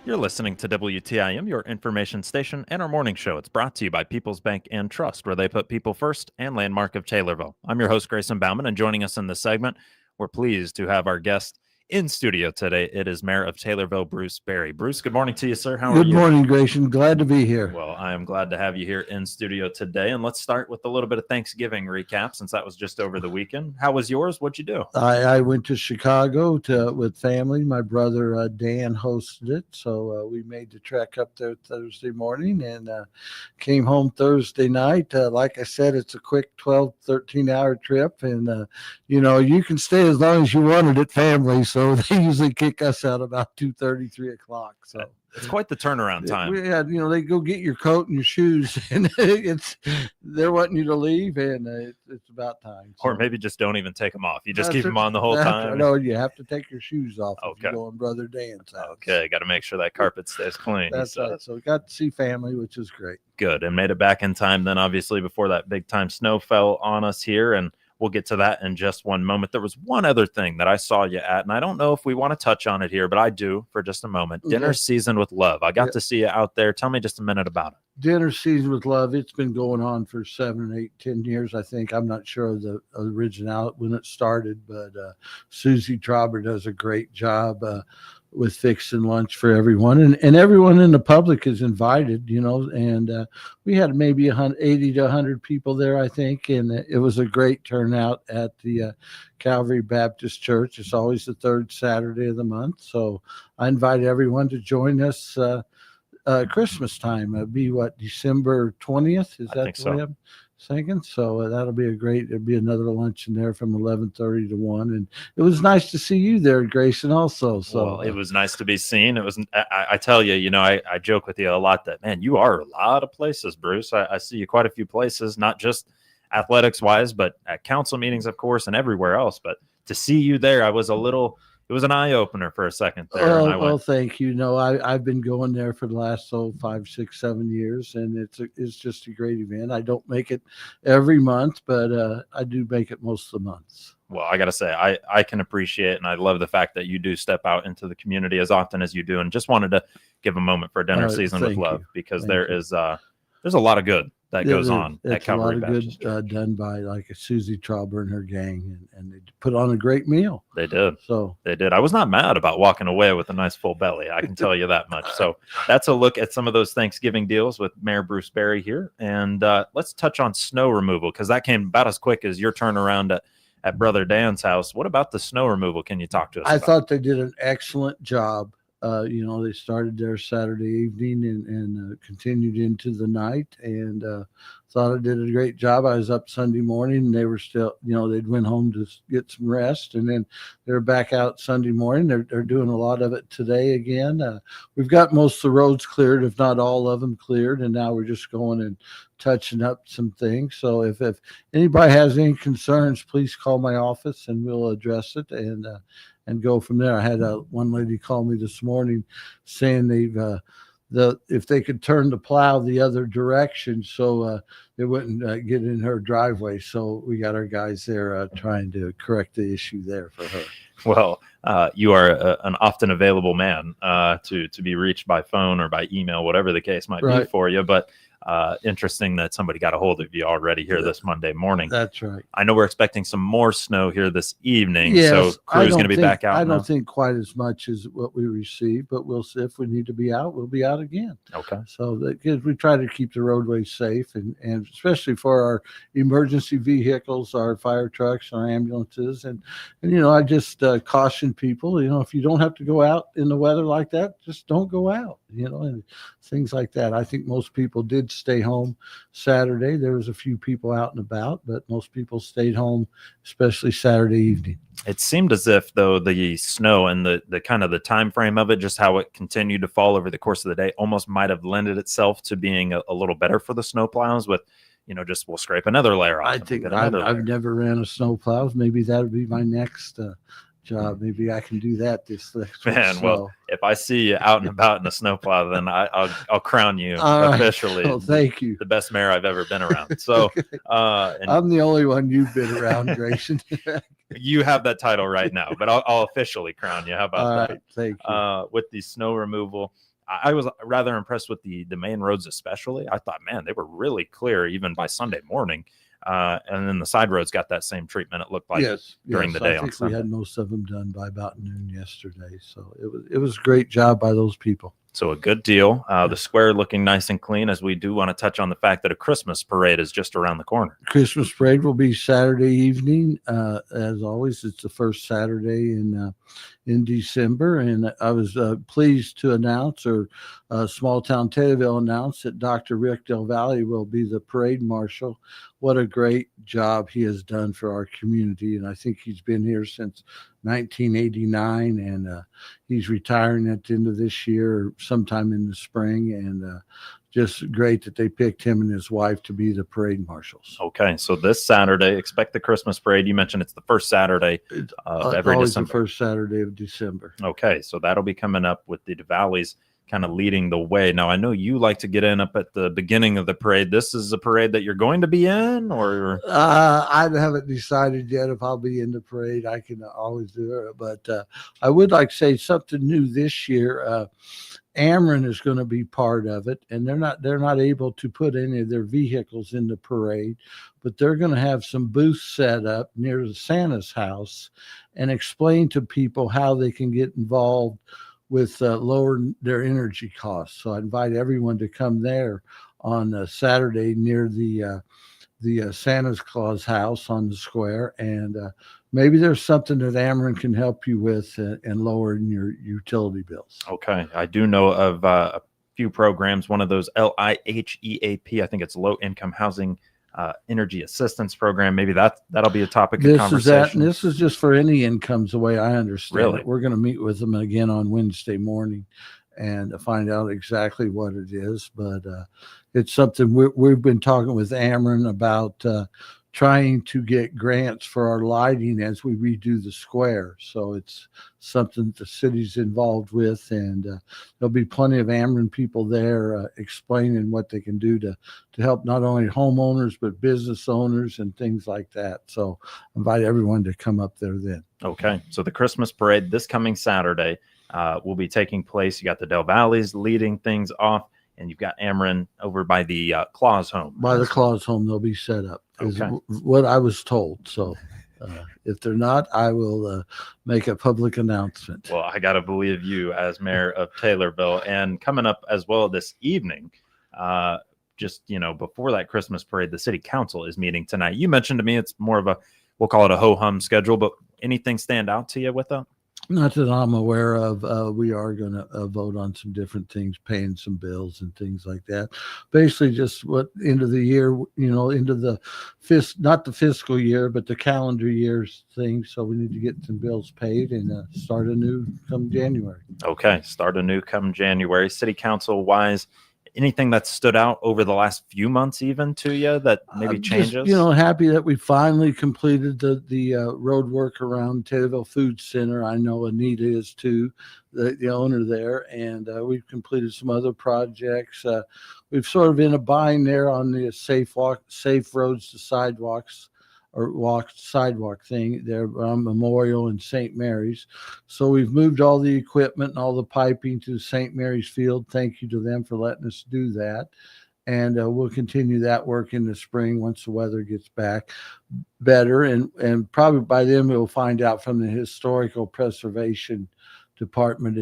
You're listening to WTIM, your information station, and our morning show. It's brought to you by People's Bank and Trust, where they put people first, and Landmark of Taylorville. I'm your host, Grayson Bauman, and joining us in this segment, we're pleased to have our guest in studio today. It is Mayor of Taylorville, Bruce Berry. Bruce, good morning to you, sir. How are Good you? morning, Grayson. Glad to be here. Well, I am glad to have you here in studio today. And let's start with a little bit of Thanksgiving recap, since that was just over the weekend. How was yours? What'd you do? I went to Chicago with family. My brother Dan hosted it, so we made the trek up there Thursday morning and came home Thursday night. Like I said, it's a quick 12, 13-hour trip, and you can stay as long as you wanted at family. So they usually kick us out about 2:30, 3 o'clock. So. It's quite the turnaround time. Yeah, they go get your coat and your shoes, and they're wanting you to leave, and it's about time. So. Or maybe just don't even take them off. You just keep them on the whole time. No, you have to take your shoes off if Okay. you go in Brother Dan's house. Okay, got to make sure that carpet stays clean. That's right. So we got to see family, which is great. Good, and made it back in time then, obviously, before that big time snow fell on us here, and we'll get to that in just one moment. There was one other thing that I saw you at, and I don't know if we want to touch on it here, but I do for just a moment. Dinner Season with Love. I got to see you out there. Tell me just a minute about it. Dinner Season with Love. It's been going on for 7, 8, 10 years, I think. I'm not sure of the original when it started, but Susie Trauber does a great job with fixing lunch for everyone, and everyone in the public is invited, and we had maybe 80 to 100 people there, I think, and it was a great turnout at the Calvary Baptist Church. It's always the third Saturday of the month, so I invite everyone to join us Christmas time. It'll be December 20th? Is that the way I'm thinking? So that'll be it'll be another luncheon there from 11:30 to 1. And it was nice to see you there, Grayson, also. So well, it was nice to be seen. It was, I tell you, I joke with you a lot that, man, you are a lot of places, Bruce. I see you quite a few places, not just athletics wise, but at council meetings, of course, and everywhere else. But to see you there, it was an eye opener for a second there. Well, thank you. No, I've been going there for the last 5, 6, 7 years, and it's just a great event. I don't make it every month, but I do make it most of the months. Well, I got to say, I can appreciate, and I love the fact that you do step out into the community as often as you do, and just wanted to give a moment for Dinner Season with Love, because there's a lot of good that goes on at Calvary Baptist. A lot of good done by like Susie Trauber and her gang, and they put on a great meal. They did. So they did. I was not mad about walking away with a nice full belly. I can tell you that much. So that's a look at some of those Thanksgiving deals with Mayor Bruce Berry here. And let's touch on snow removal, because that came about as quick as your turnaround at Brother Dan's house. What about the snow removal? Can you talk to us? I thought they did an excellent job. They started there Saturday evening and continued into the night, and thought I did a great job. I was up Sunday morning, and they were still, they'd went home to get some rest, and then they're back out Sunday morning. They're doing a lot of it today again. We've got most of the roads cleared, if not all of them cleared, and now we're just going and touching up some things. So if anybody has any concerns, please call my office, and we'll address it and go from there. I had one lady call me this morning saying if they could turn the plow the other direction so they wouldn't get in her driveway. So we got our guys there trying to correct the issue there for her. Well, you are an often available man to be reached by phone or by email, whatever the case might be for you. But interesting that somebody got a hold of you already here this Monday morning. That's right. I know we're expecting some more snow here this evening. Yes, so crew's going to be back out. I don't think quite as much as what we received, but we'll see. If we need to be out, we'll be out again. Okay. So we try to keep the roadways safe, and especially for our emergency vehicles, our fire trucks, our ambulances, and I just caution people, if you don't have to go out in the weather like that, just don't go out, and things like that. I think most people did stay home Saturday. There was a few people out and about, but most people stayed home, especially Saturday evening. It seemed as if, though, the snow and the kind of the time frame of it, just how it continued to fall over the course of the day, almost might have lended itself to being a little better for the snowplows with, just we'll scrape another layer off. I think I've never ran a snowplow. Maybe that would be my next job. Maybe I can do that this next week. Well, if I see you out and about in a snowplow, then I'll crown you officially. Well, thank you. The best mayor I've ever been around. So I'm the only one you've been around, Grayson. You have that title right now, but I'll officially crown you. How about that? Thank you. With the snow removal, I was rather impressed with the main roads, especially. I thought, man, they were really clear even by Sunday morning. And then the side roads got that same treatment. It looked like during the day I on think we Sunday. had most of them done by about noon yesterday. So it was a great job by those people. So a good deal. The square looking nice and clean, as we do want to touch on the fact that a Christmas parade is just around the corner. Christmas parade will be Saturday evening. As always, it's the first Saturday in December, and I was pleased to announce, or Small Town Taylorville announced, that Dr. Rick Del Valle will be the parade marshal. What a great job he has done for our community, and I think he's been here since 1989, and he's retiring at the end of this year, or sometime in the spring, and just great that they picked him and his wife to be the parade marshals. Okay, so this Saturday, expect the Christmas parade. You mentioned it's the first Saturday of every always December. The first Saturday of December. Okay, so that'll be coming up with the DeValleys kind of leading the way. Now, I know you like to get in up at the beginning of the parade. This is a parade that you're going to be in, or? I haven't decided yet if I'll be in the parade. I can always do it, but I would like to say something new this year. Ameren is going to be part of it, and they're not able to put any of their vehicles in the parade, but they're going to have some booths set up near the Santa's house and explain to people how they can get involved with lowering their energy costs. So I invite everyone to come there on Saturday near the Santa's Claus house on the square, and maybe there's something that Ameren can help you with in lowering your utility bills. Okay, I do know of a few programs. One of those LIHEAP, I think it's Low Income Housing Energy Assistance Program. Maybe that'll be a topic of conversation. This is just for any incomes, the way I understand Really? it. We're going to meet with them again on Wednesday morning and find out exactly what it is. But it's something we've been talking with Ameren about trying to get grants for our lighting as we redo the square. So it's something the city's involved with, and there'll be plenty of Ameren people there explaining what they can do to help not only homeowners but business owners and things like that. So I invite everyone to come up there then. Okay, so the Christmas parade this coming Saturday will be taking place. You got the Del Valleys leading things off, and you've got Ameren over by the Claus home. By the Claus home, they'll be set up, is Okay. what I was told. So if they're not, I will make a public announcement. Well, I got to believe you as mayor of Taylorville. And coming up as well this evening, just, before that Christmas parade, the city council is meeting tonight. You mentioned to me it's more of a, we'll call it a ho-hum schedule, but anything stand out to you with that? Not that I'm aware of. We are going to vote on some different things, paying some bills and things like that. Basically, just what end of the year, into the not the fiscal year, but the calendar year's thing. So we need to get some bills paid and start anew come January. Okay, start anew come January. City council wise, anything that stood out over the last few months even to you that maybe changes? Just, happy that we finally completed the road work around Taylorville Food Center. I know Anita is too, the owner there, and we've completed some other projects. We've sort of in a bind there on the safe roads to sidewalks, or sidewalk thing there on Memorial and St. Mary's. So we've moved all the equipment and all the piping to St. Mary's Field. Thank you to them for letting us do that. And we'll continue that work in the spring once the weather gets back better. And probably by then we'll find out from the Historical Preservation Department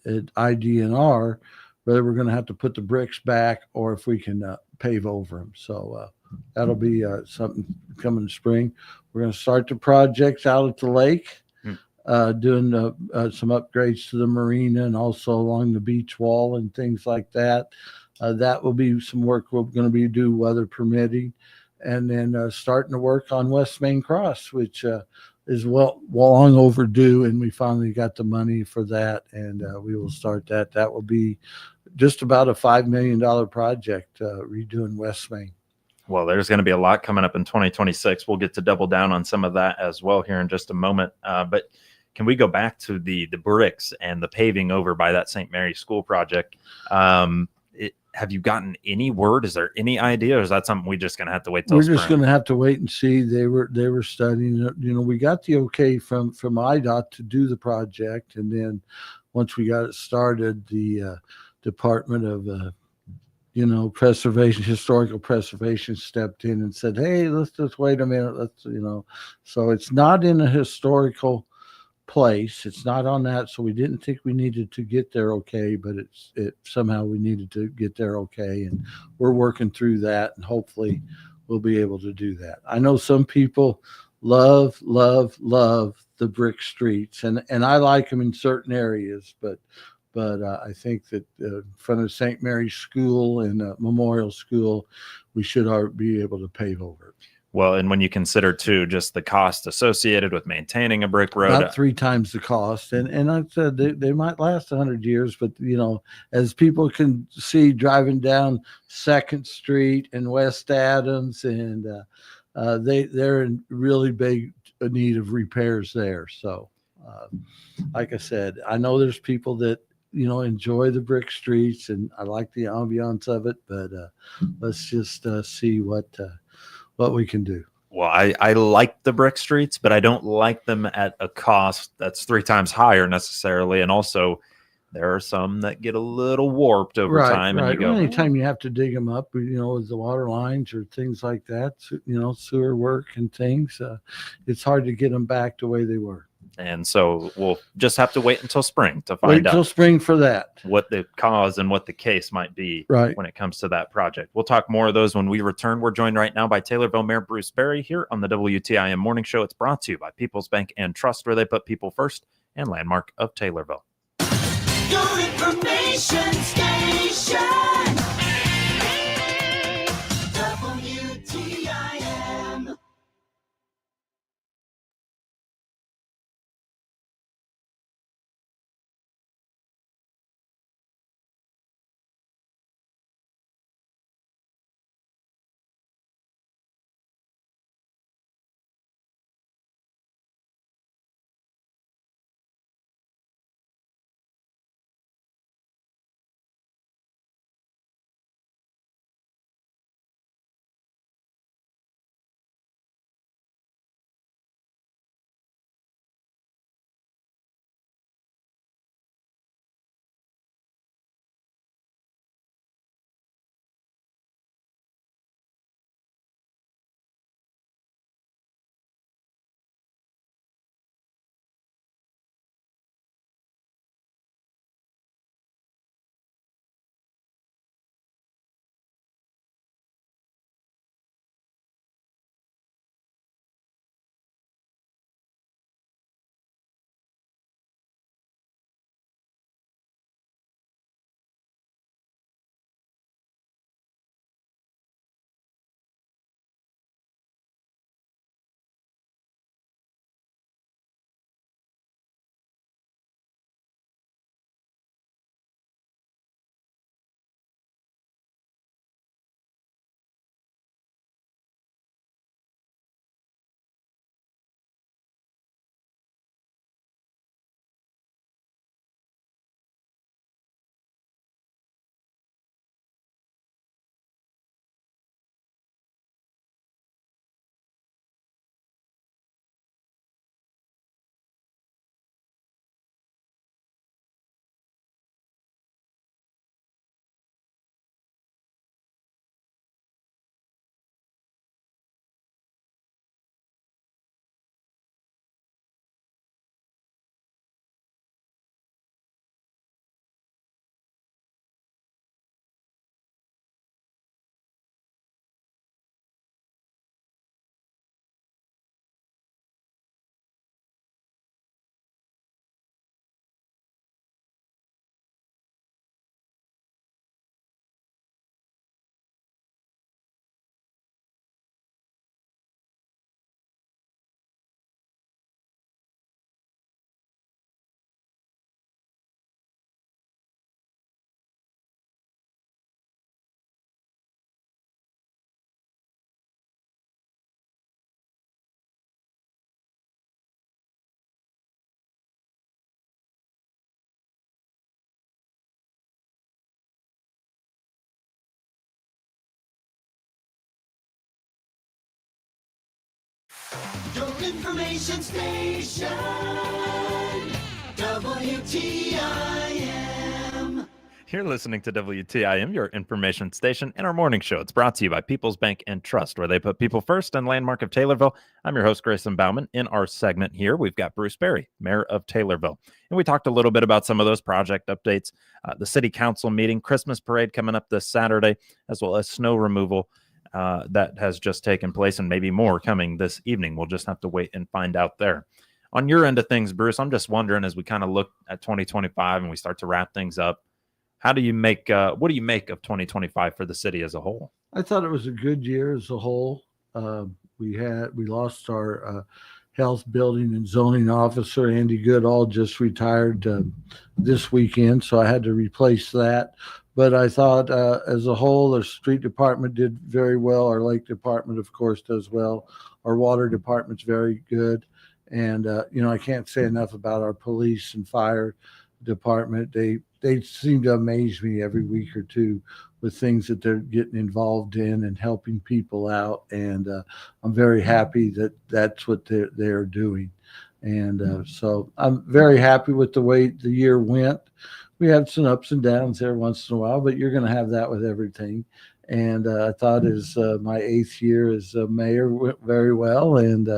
at IDNR whether we're going to have to put the bricks back or if we can pave over them. So that'll be something coming in spring. We're going to start the projects out at the lake, doing some upgrades to the marina and also along the beach wall and things like that. That will be some work we're going to do weather permitting. And then starting to work on West Main Cross, which is long overdue. And we finally got the money for that. And we will start that. That will be just about a $5 million project, redoing West Main. Well, there's going to be a lot coming up in 2026. We'll get to double down on some of that as well here in just a moment. But can we go back to the bricks and the paving over by that St. Mary's School project? Have you gotten any word? Is there any idea? Or is that something we're just going to have to wait till We're spring? just going to have to wait and see. They were studying it. We got the okay from IDOT to do the project. And then once we got it started, the Department of preservation, historical preservation stepped in and said, "Hey, let's just wait a minute. So it's not in a historical place. It's not on that. So we didn't think we needed to get there okay, but it somehow we needed to get there okay, and we're working through that, and hopefully we'll be able to do that. I know some people love, love, love the brick streets, and I like them in certain areas, but I think that in front of St. Mary's School and Memorial School, we should be able to pave over it. Well, and when you consider too just the cost associated with maintaining a brick road, about 3 times the cost, and I said they might last 100 years, but as people can see driving down Second Street and West Adams, and they're in really big need of repairs there. So, like I said, I know there's people that enjoy the brick streets, and I like the ambiance of it, but let's just see what we can do. well, I like the brick streets, but I don't like them at a cost that's 3 times higher necessarily. And also, there are some that get a little warped over time. Right. And you go, Anytime you have to dig them up, with the water lines or things like that, sewer work and things, it's hard to get them back the way they were. and so we'll just have to wait until spring to Wait find till out spring for that. what the cause and what the case might be Right. when it comes to that project. We'll talk more of those when we return. We're joined right now by Taylorville Mayor Bruce Berry here on the WTIM Morning Show. It's brought to you by People's Bank and Trust, where they put people first, and Landmark of Taylorville. Your information station. WTIM. Your information station. WTIM. You're listening to WTIM, your information station, and our morning show. It's brought to you by People's Bank and Trust, where they put people first and Landmark of Taylorville. I'm your host, Grayson Bauman. In our segment here, we've got Bruce Berry, Mayor of Taylorville. And we talked a little bit about some of those project updates, the city council meeting, Christmas parade coming up this Saturday, as well as snow removal that has just taken place, and maybe more coming this evening. We'll just have to wait and find out there. On your end of things, Bruce, I'm just wondering, as we kind of look at 2025 and we start to wrap things up, what do you make of 2025 for the city as a whole? I thought it was a good year as a whole. We lost our health building and zoning officer, Andy Goodall, just retired this weekend, so I had to replace that. But I thought as a whole, the street department did very well. Our lake department, of course, does well. Our water department's very good. And, I can't say enough about our police and fire department. They seem to amaze me every week or two with things that they're getting involved in and helping people out. And I'm very happy that that's what they're doing. And so I'm very happy with the way the year went. We had some ups and downs there once in a while, but you're going to have that with everything. And I thought as my 8th year as mayor went very well. And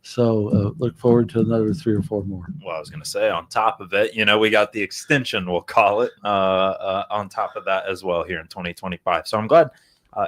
so look forward to another 3 or 4 more. Well, I was going to say, on top of it, we got the extension, we'll call it, on top of that as well here in 2025. So I'm glad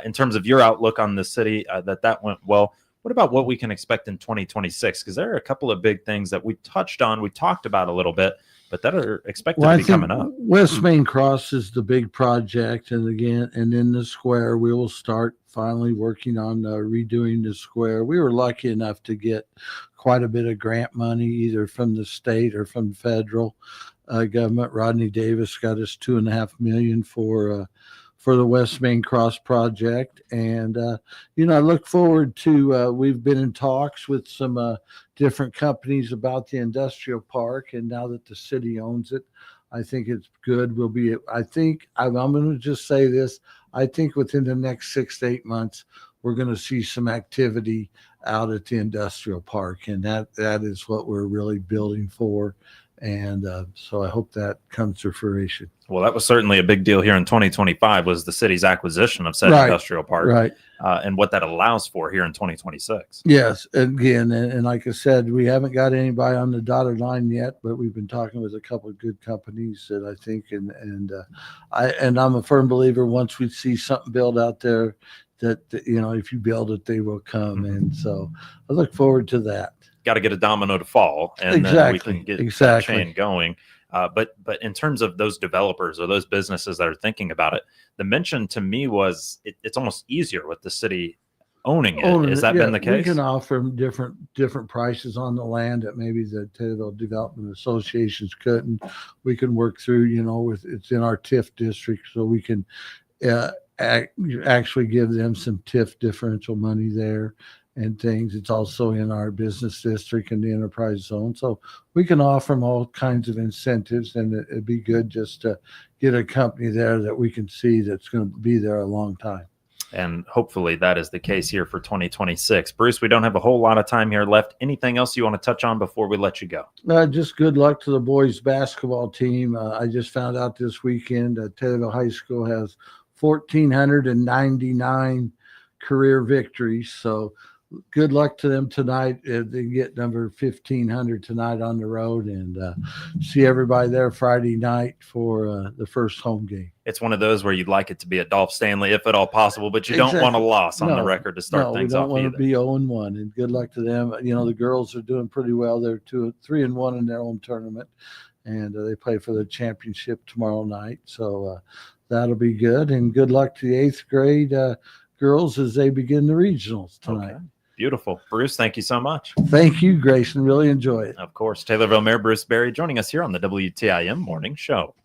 in terms of your outlook on the city that went well. What about what we can expect in 2026? Because there are a couple of big things that we touched on, we talked about a little bit, but that are expected to be coming up. West Main Cross is the big project. And in the square, we will start finally working on redoing the square. We were lucky enough to get quite a bit of grant money, either from the state or from federal government. Rodney Davis got us $2.5 million for the West Main Cross project. And, I look forward to, we've been in talks with some different companies about the industrial park. And now that the city owns it, I think it's good. I'm going to just say this. I think within the next 6 to 8 months, we're going to see some activity out at the industrial park. And that is what we're really building for. And so I hope that comes to fruition. Well, that was certainly a big deal here in 2025 was the city's acquisition of said industrial park, right? And what that allows for here in 2026. Yes, again, and like I said, we haven't got anybody on the dotted line yet, but we've been talking with a couple of good companies that I think, and I'm a firm believer once we see something built out there that if you build it, they will come, and so I look forward to that. Got to get a domino to fall, and then we can get that chain going. But in terms of those developers or those businesses that are thinking about it, the mention to me was it's almost easier with the city owning it. Has that been the case? We can offer them different prices on the land that maybe the Taylorville Development Associations couldn't. We can work through, it's in our TIF district, so we can actually give them some TIF differential money there and things. It's also in our business district and the enterprise zone. So we can offer them all kinds of incentives, and it'd be good just to get a company there that we can see that's going to be there a long time. And hopefully that is the case here for 2026. Bruce, we don't have a whole lot of time here left. Anything else you want to touch on before we let you go? Just good luck to the boys basketball team. I just found out this weekend that Taylorville High School has 1,499 career victories. So good luck to them tonight. They get number 1,500 tonight on the road, and see everybody there Friday night for the first home game. It's one of those where you'd like it to be at Dolph Stanley if at all possible, but you don't want a loss on the record to start things off. We don't want to be 0-1, and good luck to them. The girls are doing pretty well. They're 3-1 in their own tournament, and they play for the championship tomorrow night. So that'll be good, and good luck to the 8th grade girls as they begin the regionals tonight. Okay. Beautiful. Bruce, thank you so much. Thank you, Grayson. Really enjoy it. Of course. Taylorville Mayor Bruce Berry joining us here on the WTIM Morning Show.